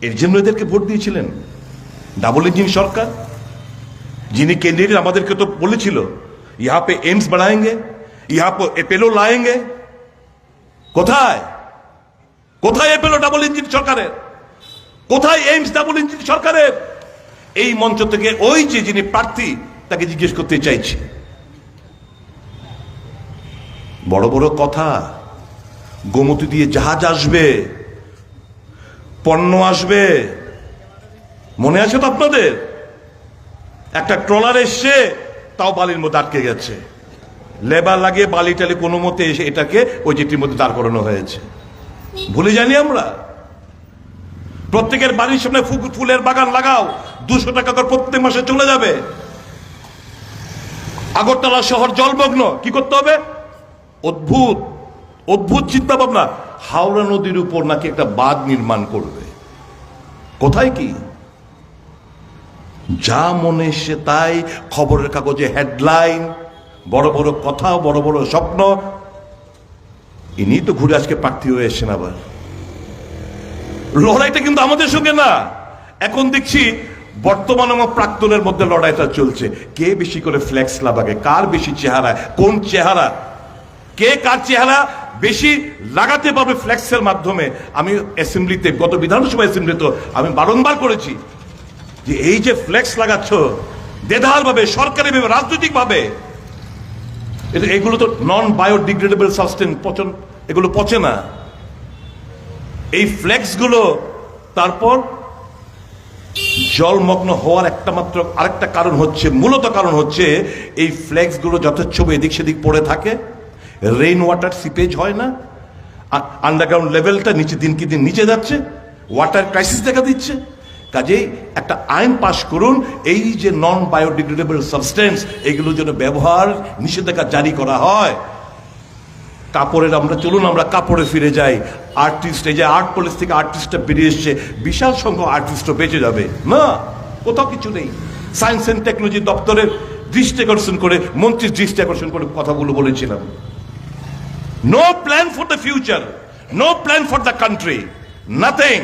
এর জন্য এদেরকে ভোট দিয়েছিলেন ডাবল ইঞ্জিন সরকার, যিনি কেন্দ্রের আমাদেরকে তো বলেছিল ইহা পে এইমস বাড়াएंगे, ইহা পে এপেলো লাएंगे। কোথায় কোথায় এপেলো ডাবল ইঞ্জিন সরকারের, কোথায় এইমস ডাবল ইঞ্জিন সরকারের? এই মঞ্চ থেকে ওই যে যিনি প্রার্থী তাকে জিজ্ঞেস করতে চাইছি। বড় বড় কথা, গোমতী দিয়ে জাহাজ আসবে, পণ্য আসবে, মনে আছে তো আপনাদের? একটা ট্রলার এসছে, তাও বালির মধ্যে আটকে গেছে, লেবার লাগিয়ে বালি টালি কোনো মতে এসে এটাকে ওই যেটির মধ্যে দাঁড় করানো হয়েছে। ভুলে জানি আমরা? প্রত্যেকের বাড়ির সামনে ফুলের বাগান লাগাও, 200 টাকা করে প্রত্যেক মাসে চলে যাবে। আগরতলা শহর জলমগ্ন, কি করতে হবে? অদ্ভুত অদ্ভুত চিন্তা ভাবনা। হাওড়া নদীর উপর নাকি একটা বাঁধ নির্মাণ করবে। কোথায় কি? যা মনে এসে তাই, খবরের কাগজে হেডলাইন, বড় বড় কথা, বড় বড় স্বপ্ন। ইনি তো ঘুরে আজকে প্রার্থী হয়ে এসেছেন আবার। লড়াইটা কিন্তু আমাদের সঙ্গে না, এখন দেখছি বর্তমান এবং প্রাক্তনের মধ্যে লড়াইটা চলছে। কে বেশি করে ফ্লেক্স লাগাবে, কার বেশি চেহারা, কোন চেহারা, কে কার চেহারা বেশি লাগাতে পারবে ফ্লেক্সের মাধ্যমে। আমি অ্যাসেম্বলিতে, গত বিধানসভা অ্যাসেম্বলিতে আমি বারংবার করেছি যে এই যে ফ্লেক্স লাগাচ্ছ দেদার ভাবে, সরকারি ভাবে, রাজনৈতিক ভাবে, এগুলো তো নন বায়োডিগ্রেডেবল সাবস্টেন্স, পচন, এগুলো পচে না। এই ফ্লেক্স গুলো তারপর জলমগ্ন হওয়ার একটা মাত্র আরেকটা কারণ হচ্ছে, মূলত কারণ হচ্ছে এই ফ্লেক্স গুলো যথেচ্ছ এদিক সেদিক পড়ে থাকে, রেইন ওয়াটার সিপেজ হয় না, আন্ডারগ্রাউন্ড লেভেলটা নিচে দিন কি দিন নিচে যাচ্ছে, ওয়াটার ক্রাইসিস দেখা দিচ্ছে। কাজেই একটা আইন পাশ করুন, এই যে নন বায়োডিগ্রেডেবল সাবস্টেন্স এগুলো যেন ব্যবহার নিষেধাজ্ঞা জারি করা হয়। কাপড়ের চলুন আমরা কাপড়ে ফিরে যাই। আর্টিস্ট, এই যে আর্ট কলেজ থেকে আর্টিস্টটা বেরিয়ে এসছে, বিশাল সংখ্যক আর্টিস্টও বেঁচে যাবে না, কোথাও কিছু নেই। সায়েন্স অ্যান্ড টেকনোলজি দপ্তরের দৃষ্টি আকর্ষণ করে, মন্ত্রীর দৃষ্টি আকর্ষণ করে কথাগুলো বলেছিলাম। No plan for the future, no plan for the country, nothing.